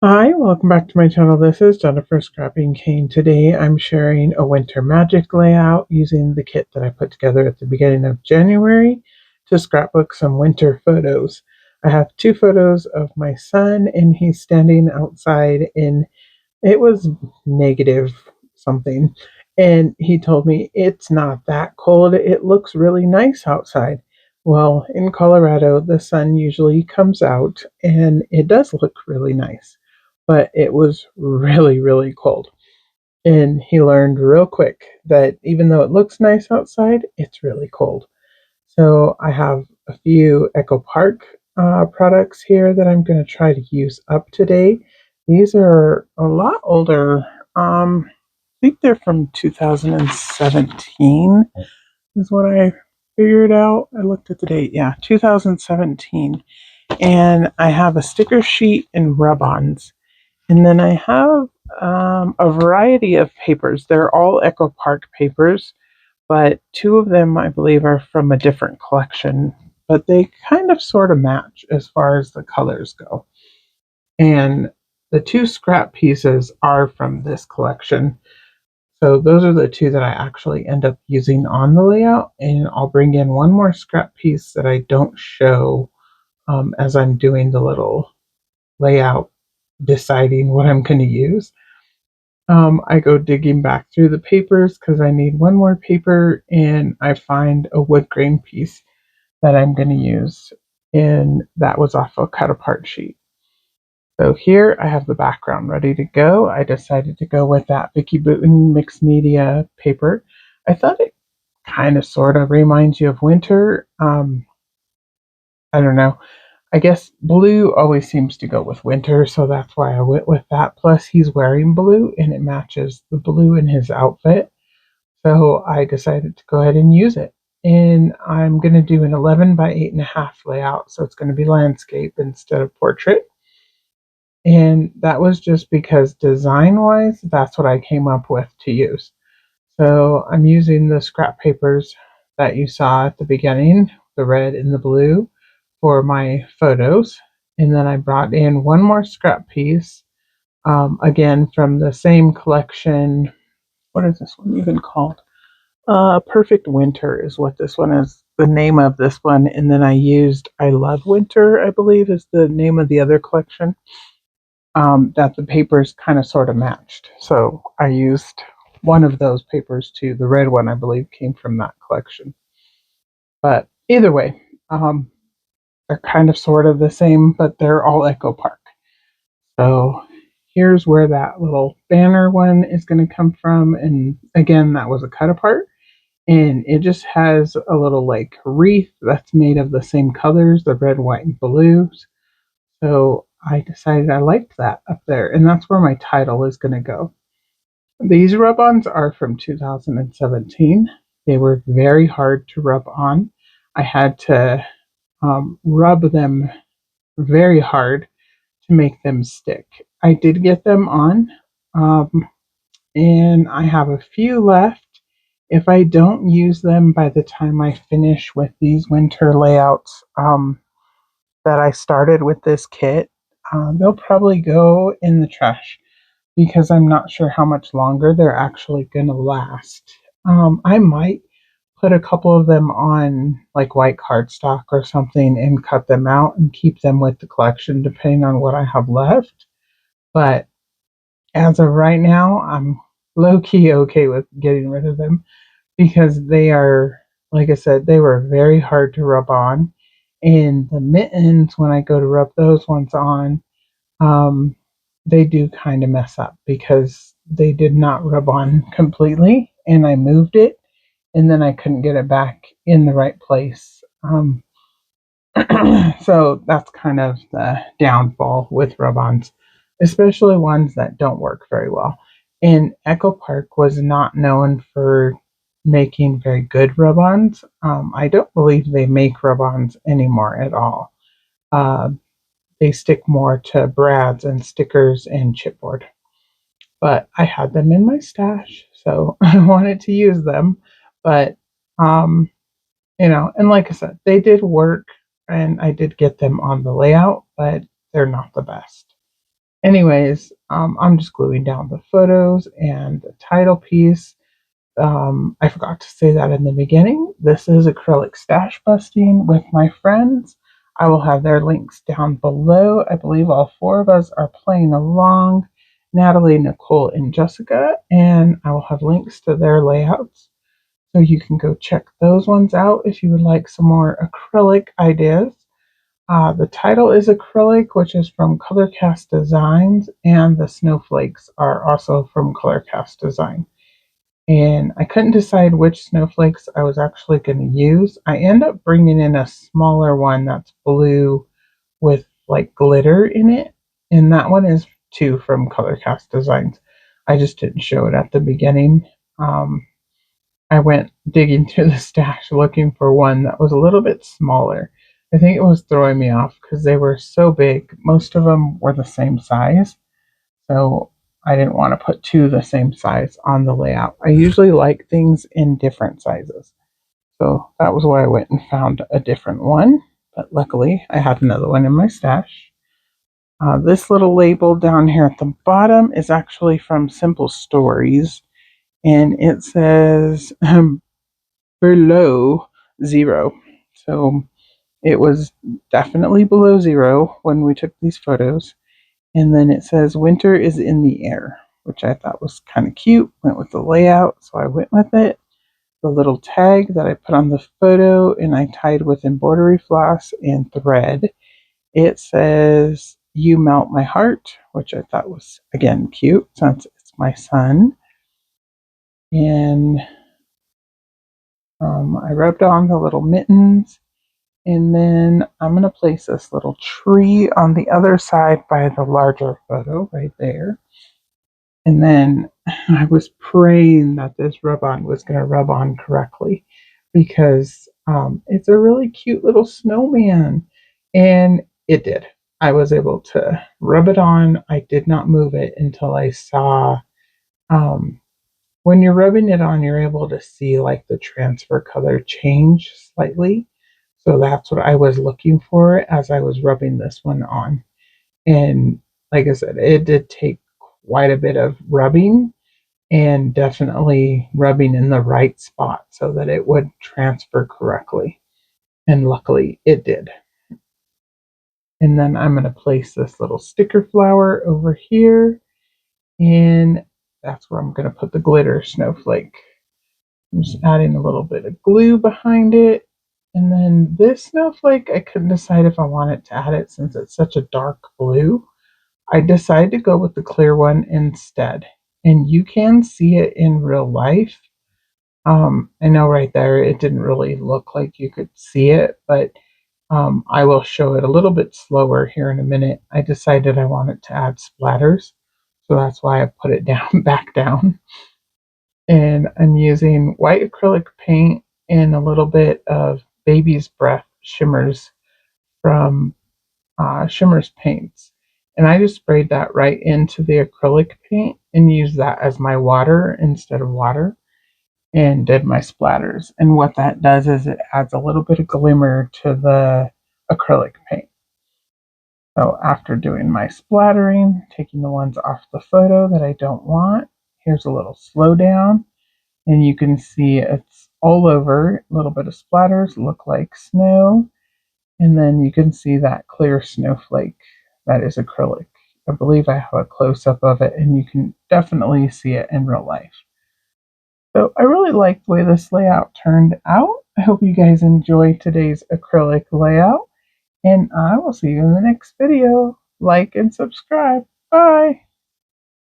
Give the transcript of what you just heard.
Hi, welcome back to my channel. This is Jennifer Scrapping Cane. Today I'm sharing a winter magic layout using the kit that I put together at the beginning of January to scrapbook some winter photos. I have two photos of my son, and he's standing outside in, it was negative something, and he told me it's not that cold, it looks really nice outside. Well, in Colorado the sun usually comes out and it does look really nice, but it was really cold. And he learned real quick that even though it looks nice outside, it's really cold. So I have a few Echopark products here that I'm going to try to use up today. These are a lot older. I think they're from 2017 is what I figured out. I looked at the date. Yeah, 2017. And I have a sticker sheet and rub-ons. And then I have a variety of papers. They're all Echopark papers, but two of them I believe are from a different collection, but they kind of sort of match as far as the colors go. And the two scrap pieces are from this collection. So those are the two that I actually end up using on the layout, and I'll bring in one more scrap piece that I don't show as I'm doing the little layout, deciding what I'm going to use. I go digging back through the papers because I need one more paper, and I find a wood grain piece that I'm going to use, and that was off a cut apart sheet. So here I have the background ready to go. I decided to go with that Vicky Booten mixed media paper. I thought it kind of sort of reminds you of winter. I don't know. I guess blue always seems to go with winter, so that's why I went with that. Plus, he's wearing blue and it matches the blue in his outfit. So I decided to go ahead and use it. And I'm going to do an 11 by 8.5 layout, so it's going to be landscape instead of portrait. And that was just because design wise, that's what I came up with to use. So I'm using the scrap papers that you saw at the beginning, the red and the blue, for my photos. And then I brought in one more scrap piece, again from the same collection. What is this one even called? Perfect Winter is what this one is, the name of this one. And then I used I Love Winter, I believe is the name of the other collection, that the papers kind of sort of matched. So I used one of those papers too. The red one, I believe, came from that collection. But either way, they're kind of sort of the same, but they're all Echopark. So here's where that little banner one is going to come from. And again, that was a cut apart. And it just has a little like wreath that's made of the same colors, the red, white, and blues. So I decided I liked that up there, and that's where my title is going to go. These rub-ons are from 2017. They were very hard to rub on. I had to rub them very hard to make them stick. I did get them on, um, and I have a few left. If I don't use them by the time I finish with these winter layouts that I started with this kit, they'll probably go in the trash because I'm not sure how much longer they're actually going to last. I might put a couple of them on like white cardstock or something and cut them out and keep them with the collection depending on what I have left. But as of right now, I'm low key okay with getting rid of them because they are, like I said, they were very hard to rub on. And the mittens, when I go to rub those ones on, um, they do kind of mess up because they did not rub on completely, and I moved it, and then I couldn't get it back in the right place. So that's kind of the downfall with rub-ons, especially ones that don't work very well. And Echopark was not known for making very good rub-ons. I don't believe they make rub-ons anymore at all. Uh, they stick more to brads and stickers and chipboard. But I had them in my stash, so I wanted to use them. But um, and like I said, they did work, and I did get them on the layout, but they're not the best. Anyways, I'm just gluing down the photos and the title piece. I forgot to say that in the beginning. This is Acrylic Stash Busting with my friends. I will have their links down below. I believe all four of us are playing along. Natalie, Nicole, and Jessica. And I will have links to their layouts. So you can go check those ones out if you would like some more acrylic ideas. The title is Acrylic, which is from Colorcast Designs, and the snowflakes are also from Colorcast Design. And I couldn't decide which snowflakes I was actually going to use. I end up bringing in a smaller one that's blue with like glitter in it, and that one is too from Colorcast Designs. I just didn't show it at the beginning. I went digging through the stash looking for one that was a little bit smaller. I think it was throwing me off because they were so big. Most of them were the same size. So I didn't want to put two the same size on the layout. I usually like things in different sizes. So that was why I went and found a different one. But luckily, I had another one in my stash. This little label down here at the bottom is actually from Simple Stories. And it says below zero. So it was definitely below zero when we took these photos. And then it says winter is in the air, which I thought was kind of cute. Went with the layout, so I went with it. The little tag that I put on the photo and I tied with embroidery floss and thread. It says you melt my heart, which I thought was again cute since it's my son. And I rubbed on the little mittens. And then I'm going to place this little tree on the other side by the larger photo right there. And then I was praying that this rub-on was going to rub on correctly because it's a really cute little snowman. And it did. I was able to rub it on. I did not move it until I saw when you're rubbing it on, you're able to see like the transfer color change slightly. So that's what I was looking for as I was rubbing this one on. And like I said, it did take quite a bit of rubbing and definitely rubbing in the right spot so that it would transfer correctly. And luckily it did. And then I'm going to place this little sticker flower over here. And that's where I'm going to put the glitter snowflake. I'm just adding a little bit of glue behind it. And then this snowflake, I couldn't decide if I wanted to add it since it's such a dark blue. I decided to go with the clear one instead. And you can see it in real life. I know right there it didn't really look like you could see it, but I will show it a little bit slower here in a minute. I decided I wanted to add splatters, so that's why I put it down back down. And I'm using white acrylic paint and a little bit of Baby's Breath shimmers from Shimmers Paints. And I just sprayed that right into the acrylic paint and used that as my water instead of water and did my splatters. And what that does is it adds a little bit of glimmer to the acrylic paint. So after doing my splattering, taking the ones off the photo that I don't want, here's a little slowdown. And you can see it's all over. A little bit of splatters look like snow. And then you can see that clear snowflake that is acrylic. I believe I have a close-up of it, and you can definitely see it in real life. So I really like the way this layout turned out. I hope you guys enjoyed today's acrylic layout, and I will see you in the next video. Like and subscribe. Bye!